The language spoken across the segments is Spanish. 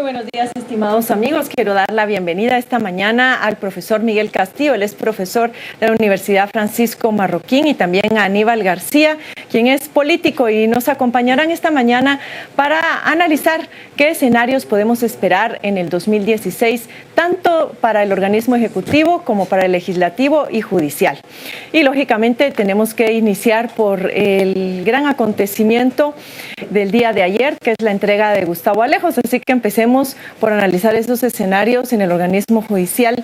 buenos días, estimados amigos. Quiero dar la bienvenida esta mañana al profesor Miguel Castillo. Él es profesor de la Universidad Francisco Marroquín, y también a Aníbal García, quien es político, y nos acompañarán esta mañana para analizar qué escenarios podemos esperar en el 2016, tanto para el organismo ejecutivo como para el legislativo y judicial. Y lógicamente tenemos que iniciar por el gran acontecimiento del día de ayer, que es la entrega de Gustavo Alejos. Así que empecemos por analizar esos escenarios en el organismo judicial,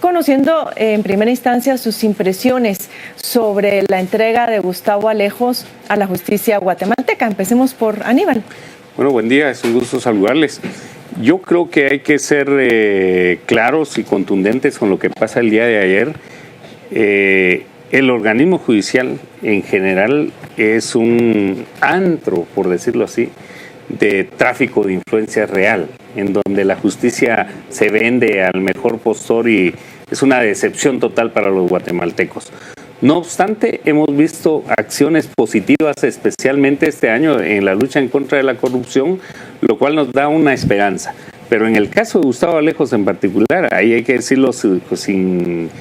conociendo en primera instancia sus impresiones sobre la entrega de Gustavo Alejos a la justicia guatemalteca. Empecemos por Aníbal. Bueno, buen día, es un gusto saludarles. Yo creo que hay que ser claros y contundentes con lo que pasa el día de ayer. El organismo judicial en general es un antro, por decirlo así, de tráfico de influencia real, en donde la justicia se vende al mejor postor y es una decepción total para los guatemaltecos. No obstante, hemos visto acciones positivas, especialmente este año en la lucha en contra de la corrupción, lo cual nos da una esperanza. Pero en el caso de Gustavo Alejos en particular, ahí hay que decirlo sin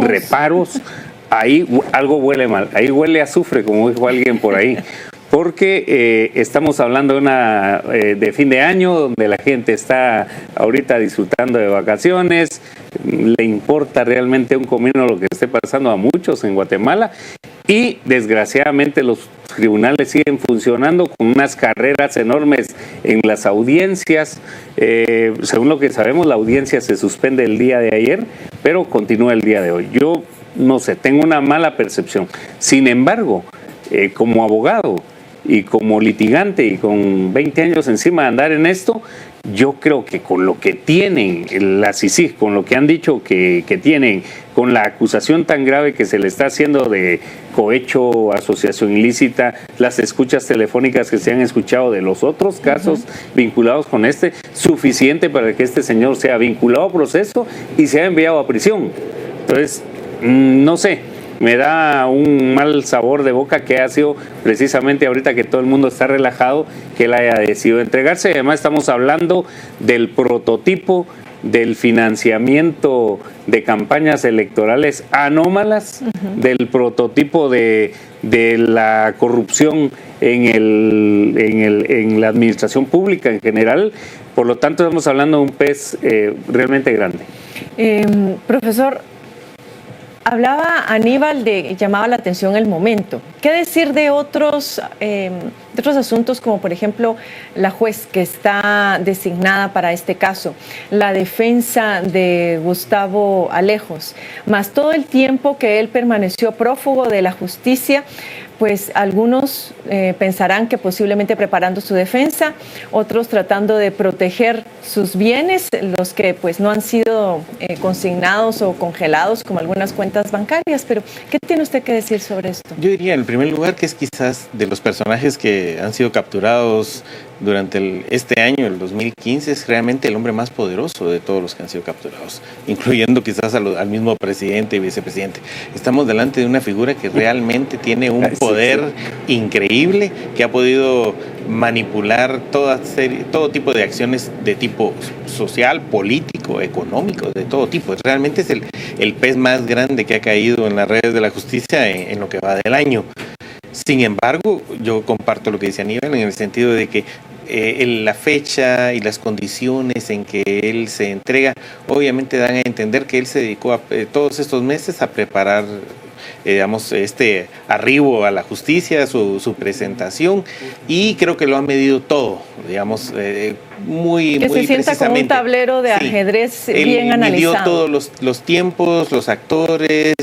reparos, ahí algo huele mal, ahí huele a azufre, como dijo alguien por ahí. Porque estamos hablando de fin de año, donde la gente está ahorita disfrutando de vacaciones, le importa realmente un comino lo que esté pasando a muchos en Guatemala, y desgraciadamente los tribunales siguen funcionando con unas carreras enormes en las audiencias. Según lo que sabemos, la audiencia se suspende el día de ayer, pero continúa el día de hoy. Yo no sé, tengo una mala percepción. Sin embargo, como abogado y como litigante y con 20 años encima de andar en esto, yo creo que con lo que tienen la CICIG, con lo que han dicho que tienen, con la acusación tan grave que se le está haciendo de cohecho, asociación ilícita, las escuchas telefónicas que se han escuchado de los otros casos vinculados con suficiente para que este señor sea vinculado a proceso y sea enviado a prisión. Entonces, no sé, me da un mal sabor de boca que ha sido precisamente ahorita que todo el mundo está relajado, que él haya decidido entregarse. Además, estamos hablando del prototipo del financiamiento de campañas electorales anómalas, del prototipo de la corrupción en la administración pública en general. Por lo tanto, estamos hablando de un pez realmente grande. Profesor, hablaba Aníbal llamaba la atención el momento. ¿Qué decir de otros asuntos, como por ejemplo la juez que está designada para este caso, la defensa de Gustavo Alejos, más todo el tiempo que él permaneció prófugo de la justicia? Pues algunos pensarán que posiblemente preparando su defensa, otros tratando de proteger sus bienes, los que pues no han sido consignados o congelados como algunas cuentas bancarias. Pero, ¿qué tiene usted que decir sobre esto? Yo diría, en primer lugar, que es quizás de los personajes que han sido capturados durante este año, el 2015, es realmente el hombre más poderoso de todos los que han sido capturados, incluyendo quizás al mismo presidente y vicepresidente. Estamos delante de una figura que realmente tiene un poder increíble, que ha podido manipular todo tipo de acciones de tipo social, político, económico, de todo tipo. Realmente es el pez más grande que ha caído en las redes de la justicia en lo que va del año. Sin embargo, yo comparto lo que dice Aníbal en el sentido de que la fecha y las condiciones en que él se entrega obviamente dan a entender que él se dedicó todos estos meses a preparar este arribo a la justicia, su presentación, y creo que lo ha medido todo, muy que se sienta como un tablero de ajedrez bien analizado. Midió todos los tiempos, los actores,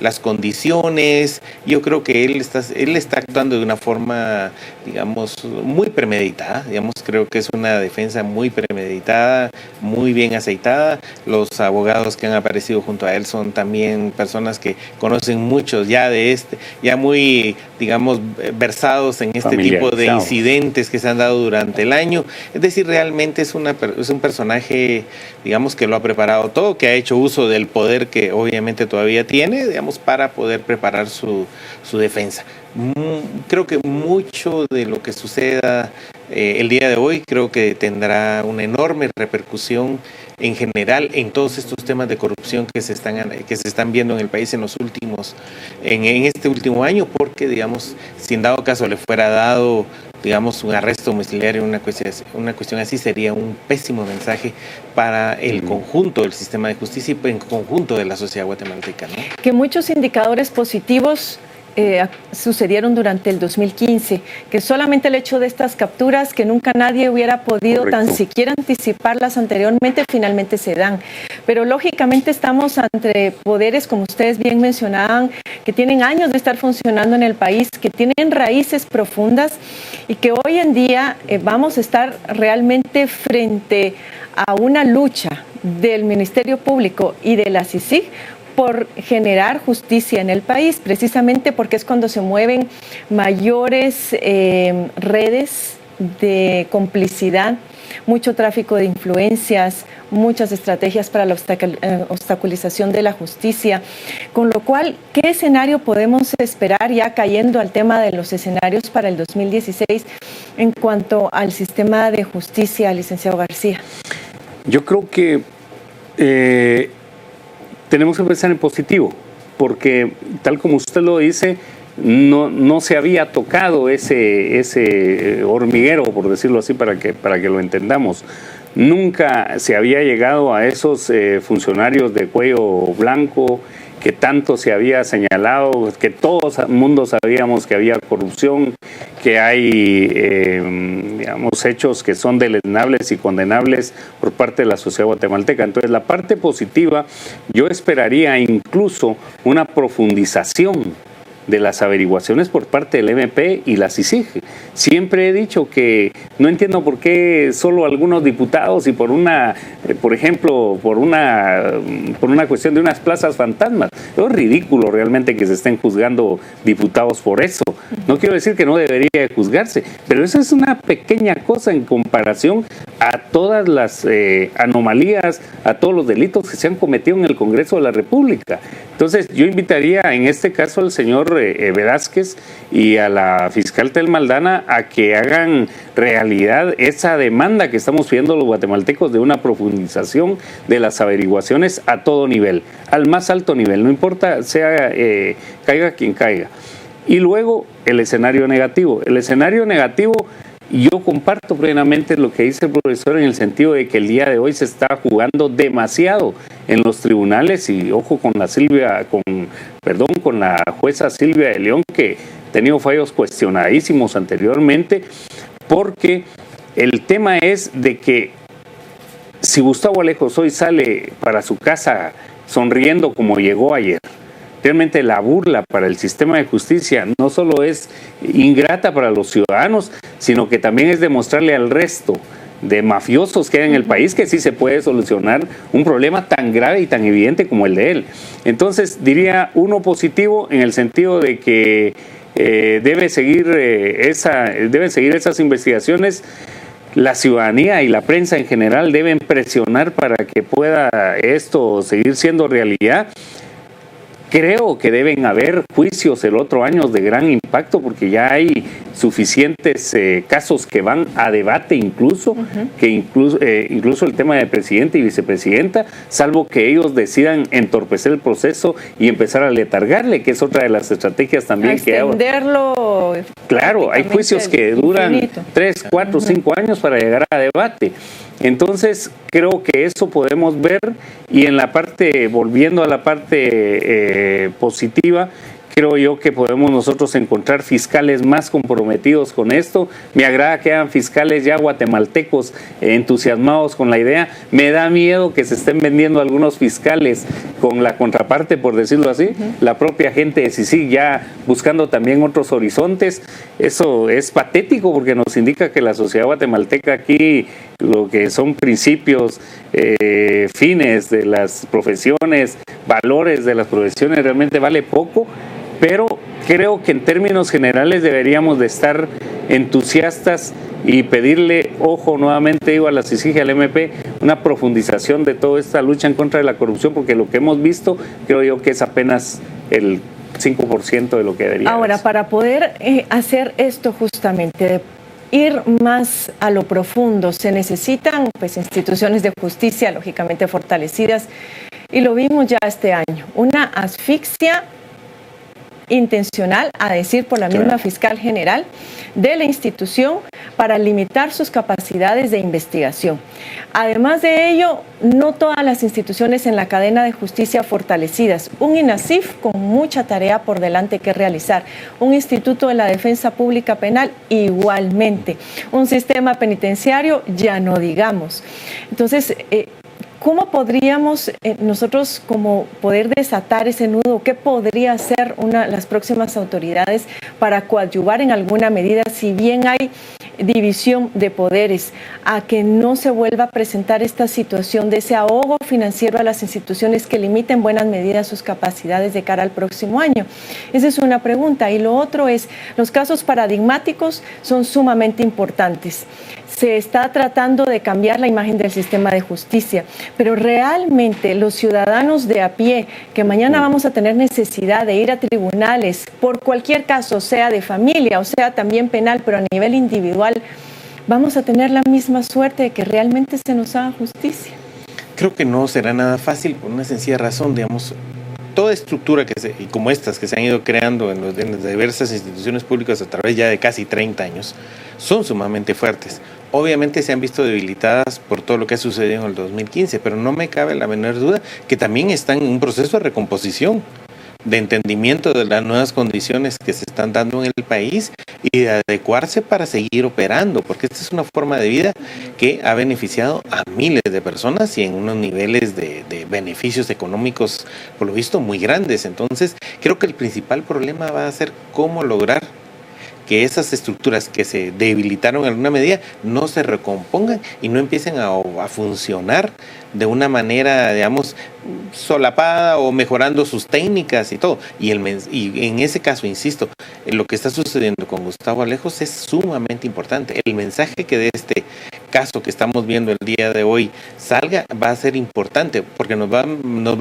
las condiciones. Yo creo que él está actuando de una forma, muy premeditada. Creo que es una defensa muy premeditada, muy bien aceitada. Los abogados que han aparecido junto a él son también personas que conocen muchos ya muy, versados en este tipo de incidentes que se han dado durante el año. Es decir, realmente es un personaje, que lo ha preparado todo, que ha hecho uso del poder que obviamente todavía tiene, para poder preparar su defensa. Creo que mucho de lo que suceda el día de hoy creo que tendrá una enorme repercusión en general en todos estos temas de corrupción que se están viendo en el país en este último año, porque, digamos, si en dado caso le fuera dado, digamos, un arresto domiciliario, una cuestión así, sería un pésimo mensaje para el conjunto del sistema de justicia y en conjunto de la sociedad guatemalteca, ¿no? Que muchos indicadores positivos sucedieron durante el 2015, que solamente el hecho de estas capturas, que nunca nadie hubiera podido tan siquiera anticiparlas anteriormente, finalmente se dan. Pero lógicamente estamos ante poderes, como ustedes bien mencionaban, que tienen años de estar funcionando en el país, que tienen raíces profundas y que hoy en día vamos a estar realmente frente a una lucha del Ministerio Público y de la CICIG por generar justicia en el país, precisamente porque es cuando se mueven mayores redes de complicidad, mucho tráfico de influencias, muchas estrategias para la obstaculización de la justicia, con lo cual, ¿qué escenario podemos esperar, ya cayendo al tema de los escenarios para el 2016 en cuanto al sistema de justicia, licenciado García? Yo creo que tenemos que pensar en positivo, porque tal como usted lo dice, no se había tocado ese hormiguero, por decirlo así, para que lo entendamos. Nunca se había llegado a esos funcionarios de cuello blanco que tanto se había señalado, que todo el mundo sabíamos que había corrupción, que hay digamos, hechos que son deleznables y condenables por parte de la sociedad guatemalteca. Entonces, la parte positiva, yo esperaría incluso una profundización de las averiguaciones por parte del MP y la CICIG. Siempre he dicho que no entiendo por qué solo algunos diputados y por ejemplo, por una cuestión de unas plazas fantasmas. Es ridículo realmente que se estén juzgando diputados por eso. No quiero decir que no debería de juzgarse, pero eso es una pequeña cosa en comparación a todas las anomalías, a todos los delitos que se han cometido en el Congreso de la República. Entonces, yo invitaría en este caso al señor Velázquez y a la fiscal Tel Maldana a que hagan realidad esa demanda que estamos pidiendo los guatemaltecos de una profundización de las averiguaciones a todo nivel, al más alto nivel, no importa caiga quien caiga. Y luego el escenario negativo. El escenario negativo, yo comparto plenamente lo que dice el profesor en el sentido de que el día de hoy se está jugando demasiado en los tribunales y ojo con la jueza Silvia de León, que ha tenido fallos cuestionadísimos anteriormente, porque el tema es de que si Gustavo Alejos hoy sale para su casa sonriendo como llegó ayer, realmente la burla para el sistema de justicia no solo es ingrata para los ciudadanos, sino que también es demostrarle al resto de mafiosos que hay en el país que sí se puede solucionar un problema tan grave y tan evidente como el de él. Entonces diría uno positivo en el sentido de que deben seguir esas investigaciones. La ciudadanía y la prensa en general deben presionar para que pueda esto seguir siendo realidad. Creo que deben haber juicios el otro año de gran impacto porque ya hay suficientes casos que van a debate incluso el tema de presidente y vicepresidenta, salvo que ellos decidan entorpecer el proceso y empezar a letargarle, que es otra de las estrategias también que hay. Extenderlo. Claro, hay juicios que duran 3, 4, 5 años para llegar a debate. Entonces, creo que eso podemos ver y en la parte, volviendo a la parte positiva, creo yo que podemos nosotros encontrar fiscales más comprometidos con esto. Me agrada que hayan fiscales ya guatemaltecos entusiasmados con la idea. Me da miedo que se estén vendiendo algunos fiscales con la contraparte, por decirlo así. La propia gente de CICIG ya buscando también otros horizontes. Eso es patético porque nos indica que la sociedad guatemalteca aquí, lo que son principios, fines de las profesiones, valores de las profesiones, realmente vale poco. Pero creo que en términos generales deberíamos de estar entusiastas y pedirle, ojo, nuevamente digo a la CICIG y al MP, una profundización de toda esta lucha en contra de la corrupción, porque lo que hemos visto creo yo que es apenas el 5% de lo que debería. Ahora, para poder hacer esto justamente, ir más a lo profundo. Se necesitan pues instituciones de justicia lógicamente fortalecidas y lo vimos ya este año, una asfixia intencional, a decir por la misma fiscal general de la institución, para limitar sus capacidades de investigación. Además de ello, no todas las instituciones en la cadena de justicia fortalecidas, un INASIF con mucha tarea por delante que realizar, un Instituto de la Defensa Pública Penal igualmente, un sistema penitenciario ya no digamos. Entonces, ¿cómo podríamos nosotros como poder desatar ese nudo? ¿Qué podría hacer las próximas autoridades para coadyuvar en alguna medida, si bien hay división de poderes, a que no se vuelva a presentar esta situación de ese ahogo financiero a las instituciones que limiten en buenas medidas sus capacidades de cara al próximo año? Esa es una pregunta. Y lo otro es, los casos paradigmáticos son sumamente importantes. Se está tratando de cambiar la imagen del sistema de justicia, pero realmente los ciudadanos de a pie, que mañana vamos a tener necesidad de ir a tribunales por cualquier caso, sea de familia o sea también penal, pero a nivel individual, vamos a tener la misma suerte de que realmente se nos haga justicia. Creo que no será nada fácil por una sencilla razón, digamos. Toda estructura y como estas que se han ido creando en las diversas instituciones públicas a través ya de casi 30 años, son sumamente fuertes. Obviamente se han visto debilitadas por todo lo que ha sucedido en el 2015, pero no me cabe la menor duda que también están en un proceso de recomposición, de entendimiento de las nuevas condiciones que se están dando en el país y de adecuarse para seguir operando, porque esta es una forma de vida que ha beneficiado a miles de personas y en unos niveles de beneficios económicos, por lo visto, muy grandes. Entonces, creo que el principal problema va a ser cómo lograr que esas estructuras que se debilitaron en alguna medida no se recompongan y no empiecen a funcionar de una manera, digamos, solapada o mejorando sus técnicas y todo. Y en ese caso, insisto, lo que está sucediendo con Gustavo Alejos es sumamente importante. El mensaje que de este caso que estamos viendo el día de hoy salga va a ser importante porque nos va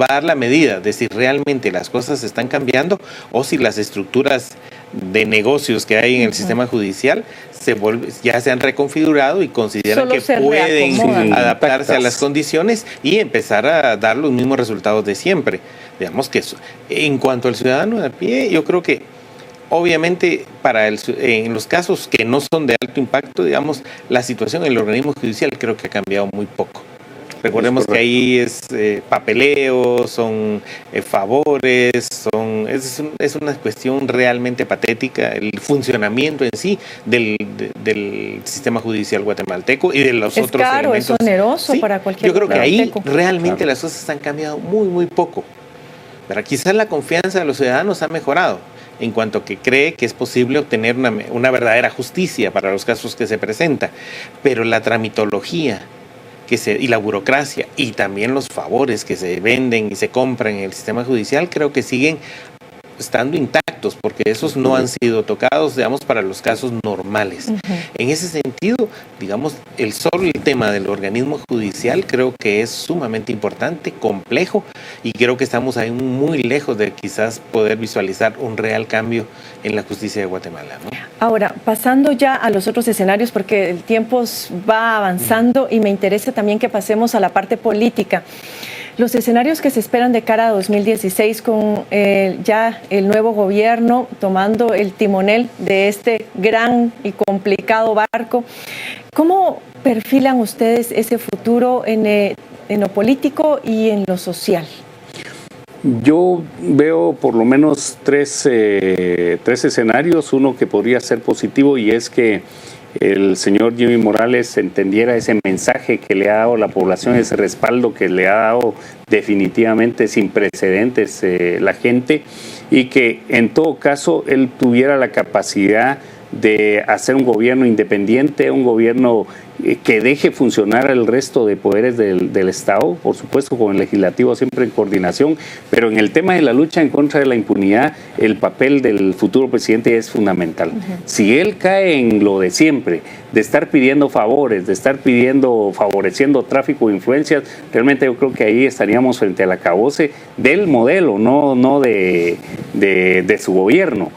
a dar la medida de si realmente las cosas están cambiando o si las estructuras de negocios que hay en el sistema judicial ya se han reconfigurado y consideran que pueden adaptarse a las condiciones y empezar a dar los mismos resultados de siempre. Digamos que en cuanto al ciudadano de a pie, yo creo que obviamente en los casos que no son de alto impacto, digamos, la situación en el organismo judicial creo que ha cambiado muy poco. Recordemos que ahí es papeleo, son favores, es una cuestión realmente patética el funcionamiento en sí del sistema judicial guatemalteco y de los otros elementos. Es oneroso para cualquier. Yo creo que ahí realmente las cosas han cambiado muy, muy poco. Pero quizás la confianza de los ciudadanos ha mejorado en cuanto que cree que es posible obtener una verdadera justicia para los casos que se presentan. Pero la tramitología y la burocracia y también los favores que se venden y se compran en el sistema judicial creo que siguen estando intactos porque esos no han sido tocados, digamos, para los casos normales. En ese sentido, digamos, el tema del organismo judicial creo que es sumamente importante, complejo, y creo que estamos ahí muy lejos de quizás poder visualizar un real cambio en la justicia de Guatemala, ¿no? Ahora, pasando ya a los otros escenarios, porque el tiempo va avanzando y me interesa también que pasemos a la parte política. Los escenarios que se esperan de cara a 2016 con ya el nuevo gobierno tomando el timonel de este gran y complicado barco, ¿cómo perfilan ustedes ese futuro en lo político y en lo social? Yo veo por lo menos tres escenarios, uno que podría ser positivo y es que el señor Jimmy Morales entendiera ese mensaje que le ha dado la población, ese respaldo que le ha dado definitivamente sin precedentes la gente, y que en todo caso él tuviera la capacidad de hacer un gobierno independiente, un gobierno que deje funcionar el resto de poderes del Estado, por supuesto con el legislativo siempre en coordinación, pero en el tema de la lucha en contra de la impunidad, el papel del futuro presidente es fundamental. Si él cae en lo de siempre, de estar pidiendo favores, de estar favoreciendo tráfico de influencias, realmente yo creo que ahí estaríamos frente al acabose del modelo, no de su gobierno.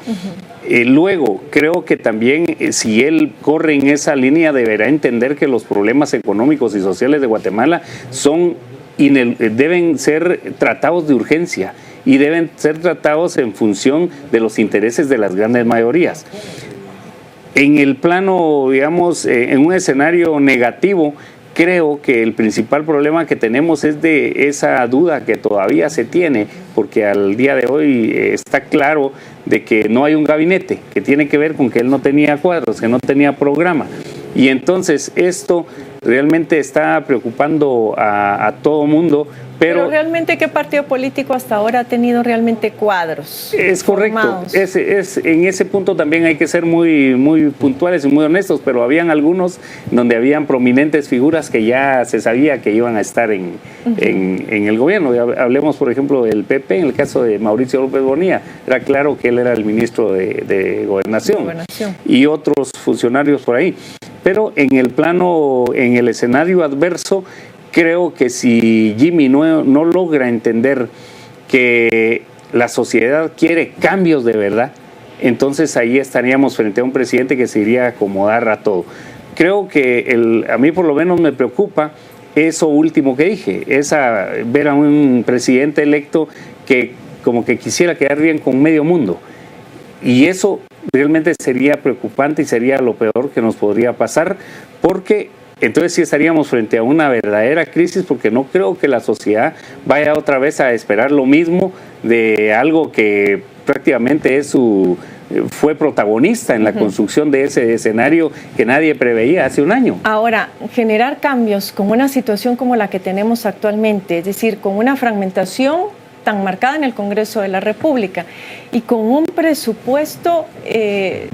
Luego, creo que también si él corre en esa línea deberá entender que los problemas económicos y sociales de Guatemala deben ser tratados de urgencia y deben ser tratados en función de los intereses de las grandes mayorías. En el plano, digamos, en un escenario negativo, creo que el principal problema que tenemos es de esa duda que todavía se tiene, porque al día de hoy está claro de que no hay un gabinete, que tiene que ver con que él no tenía cuadros, que no tenía programa. Y entonces esto realmente está preocupando a todo mundo. Pero realmente, ¿qué partido político hasta ahora ha tenido realmente cuadros? Es correcto. En ese punto también hay que ser muy puntuales y muy honestos, pero habían algunos donde habían prominentes figuras que ya se sabía que iban a estar en el gobierno. Hablemos, por ejemplo, del PP, en el caso de Mauricio López Bonilla. Era claro que él era el ministro de Gobernación y otros funcionarios por ahí. Pero en el escenario adverso, creo que si Jimmy no logra entender que la sociedad quiere cambios de verdad, entonces ahí estaríamos frente a un presidente que se iría a acomodar a todo. Creo que a mí por lo menos me preocupa eso último que dije, ver a un presidente electo que como que quisiera quedar bien con medio mundo. Y eso realmente sería preocupante y sería lo peor que nos podría pasar, porque entonces sí estaríamos frente a una verdadera crisis, porque no creo que la sociedad vaya otra vez a esperar lo mismo de algo que prácticamente fue protagonista en la construcción de ese escenario que nadie preveía hace un año. Ahora, generar cambios con una situación como la que tenemos actualmente, es decir, con una fragmentación tan marcada en el Congreso de la República y con un presupuesto,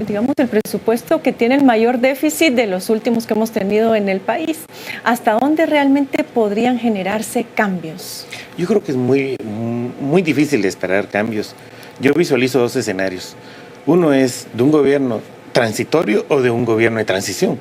digamos, el presupuesto que tiene el mayor déficit de los últimos que hemos tenido en el país, ¿hasta dónde realmente podrían generarse cambios? Yo creo que es muy difícil de esperar cambios. Yo visualizo dos escenarios. Uno es de un gobierno transitorio o de un gobierno de transición.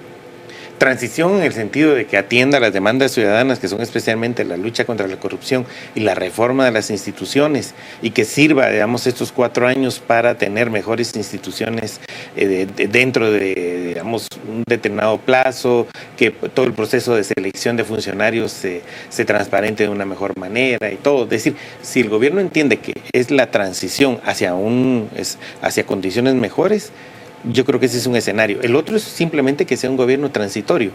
Transición en el sentido de que atienda las demandas ciudadanas, que son especialmente la lucha contra la corrupción y la reforma de las instituciones, y que sirva, digamos, estos 4 años para tener mejores instituciones dentro de, digamos, un determinado plazo, que todo el proceso de selección de funcionarios se transparente de una mejor manera y todo. Es decir, si el gobierno entiende que es la transición hacia condiciones mejores, yo creo que ese es un escenario. El otro es simplemente que sea un gobierno transitorio,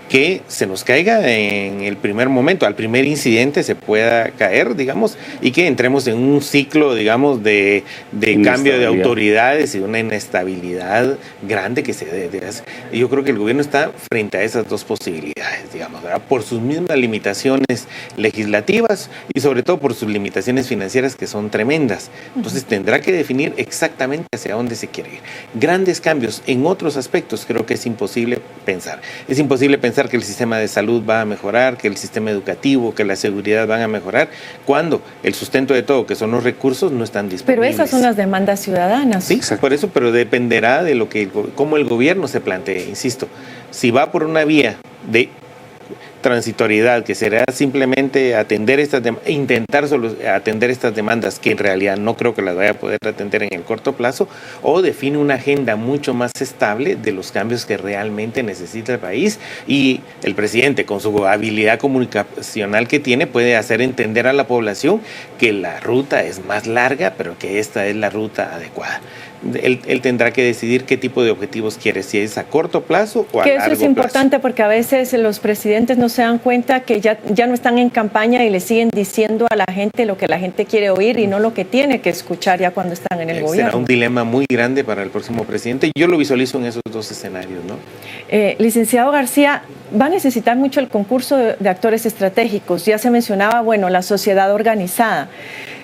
que se nos caiga en el primer momento, al primer incidente se pueda caer, digamos, y que entremos en un ciclo, digamos, de cambio de autoridades y una inestabilidad grande que se dé. Yo creo que el gobierno está frente a esas dos posibilidades, digamos, ¿verdad? Por sus mismas limitaciones legislativas y sobre todo por sus limitaciones financieras, que son tremendas. Entonces tendrá que definir exactamente hacia dónde se quiere ir. Grandes cambios en otros aspectos creo que es imposible pensar. Es imposible pensar que el sistema de salud va a mejorar, que el sistema educativo, que la seguridad van a mejorar, cuando el sustento de todo, que son los recursos, no están disponibles. Pero esas son las demandas ciudadanas. Sí, por eso, pero dependerá de cómo el gobierno se plantee, insisto. Si va por una vía de transitoriedad, que será simplemente intentar atender estas demandas, que en realidad no creo que las vaya a poder atender en el corto plazo, o define una agenda mucho más estable de los cambios que realmente necesita el país, y el presidente, con su habilidad comunicacional que tiene, puede hacer entender a la población que la ruta es más larga, pero que esta es la ruta adecuada. Él tendrá que decidir qué tipo de objetivos quiere, si es a corto plazo o a largo plazo. Que eso es importante, porque a veces los presidentes no se dan cuenta que ya no están en campaña y le siguen diciendo a la gente lo que la gente quiere oír y no lo que tiene que escuchar ya cuando están en el gobierno. Será un dilema muy grande para el próximo presidente. Yo lo visualizo en esos dos escenarios, ¿no? Licenciado García, va a necesitar mucho el concurso de actores estratégicos. Ya se mencionaba, bueno, la sociedad organizada,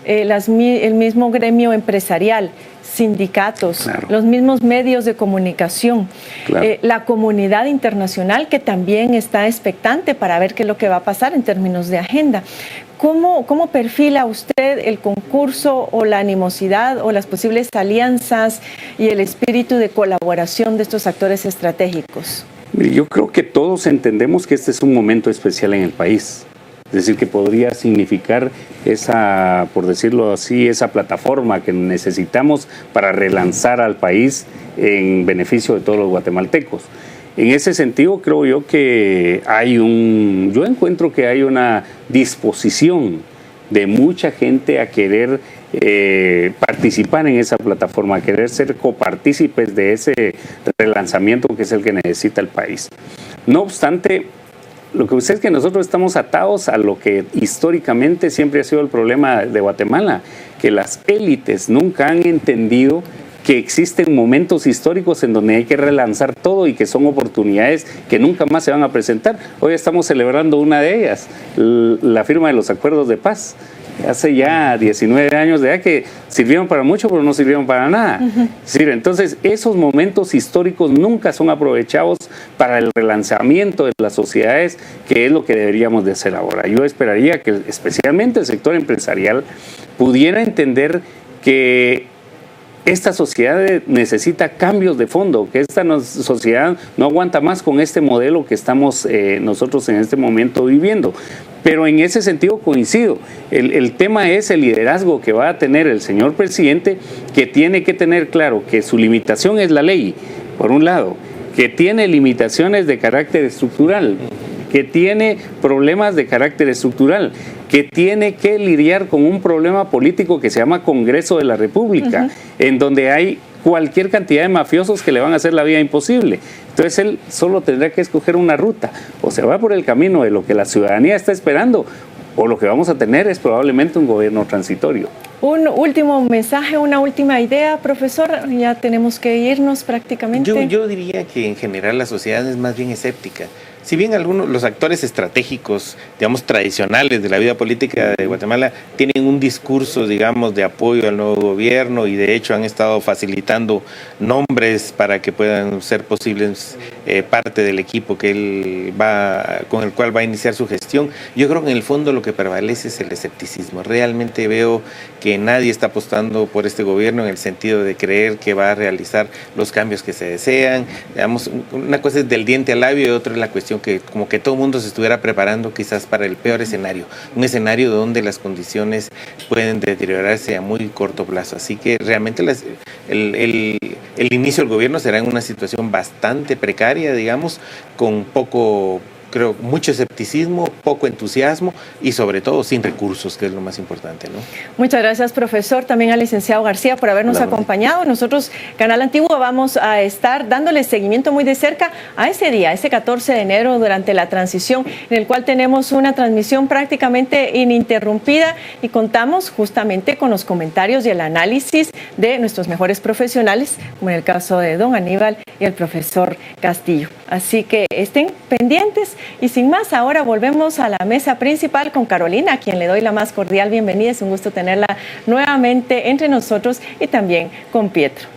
el mismo gremio empresarial, sindicatos, claro, los mismos medios de comunicación, claro, la comunidad internacional, que también está expectante para ver qué es lo que va a pasar en términos de agenda. ¿Cómo perfila usted el concurso o la animosidad o las posibles alianzas y el espíritu de colaboración de estos actores estratégicos? Yo creo que todos entendemos que este es un momento especial en el país. Es decir, que podría significar esa, por decirlo así, esa plataforma que necesitamos para relanzar al país en beneficio de todos los guatemaltecos. En ese sentido, creo yo que yo encuentro que hay una disposición de mucha gente a querer participar en esa plataforma, a querer ser copartícipes de ese relanzamiento que es el que necesita el país. No obstante, lo que usted es que nosotros estamos atados a lo que históricamente siempre ha sido el problema de Guatemala, que las élites nunca han entendido que existen momentos históricos en donde hay que relanzar todo y que son oportunidades que nunca más se van a presentar. Hoy estamos celebrando una de ellas, la firma de los acuerdos de paz. Hace ya 19 años de edad que sirvieron para mucho, pero no sirvieron para nada. Es decir, entonces, esos momentos históricos nunca son aprovechados para el relanzamiento de las sociedades, que es lo que deberíamos de hacer ahora. Yo esperaría que especialmente el sector empresarial pudiera entender que esta sociedad necesita cambios de fondo, que esta sociedad no aguanta más con este modelo que estamos nosotros en este momento viviendo. Pero en ese sentido coincido. El tema es el liderazgo que va a tener el señor presidente, que tiene que tener claro que su limitación es la ley, por un lado, que tiene limitaciones de carácter estructural, que tiene problemas de carácter estructural, que tiene que lidiar con un problema político que se llama Congreso de la República, en donde hay cualquier cantidad de mafiosos que le van a hacer la vida imposible. Entonces él solo tendrá que escoger una ruta, o se va por el camino de lo que la ciudadanía está esperando, o lo que vamos a tener es probablemente un gobierno transitorio. Un último mensaje, una última idea, profesor, ya tenemos que irnos prácticamente. Yo diría que en general la sociedad es más bien escéptica. Si bien algunos, los actores estratégicos, digamos, tradicionales de la vida política de Guatemala tienen un discurso, digamos, de apoyo al nuevo gobierno y de hecho han estado facilitando nombres para que puedan ser posibles parte del equipo con el cual va a iniciar su gestión, yo creo que en el fondo lo que prevalece es el escepticismo. Realmente veo que nadie está apostando por este gobierno en el sentido de creer que va a realizar los cambios que se desean. Digamos, una cosa es del diente al labio y otra es la cuestión que como que todo el mundo se estuviera preparando quizás para el peor escenario, un escenario donde las condiciones pueden deteriorarse a muy corto plazo. Así que realmente el inicio del gobierno será en una situación bastante precaria, digamos, con mucho escepticismo, poco entusiasmo y sobre todo sin recursos, que es lo más importante, ¿no? Muchas gracias, profesor, también al licenciado García por habernos acompañado. Nosotros, Canal Antiguo, vamos a estar dándole seguimiento muy de cerca a ese día, ese 14 de enero, durante la transición, en el cual tenemos una transmisión prácticamente ininterrumpida y contamos justamente con los comentarios y el análisis de nuestros mejores profesionales, como en el caso de don Aníbal y el profesor Castillo. Así que estén pendientes. Y sin más, ahora volvemos a la mesa principal con Carolina, a quien le doy la más cordial bienvenida. Es un gusto tenerla nuevamente entre nosotros, y también con Pietro.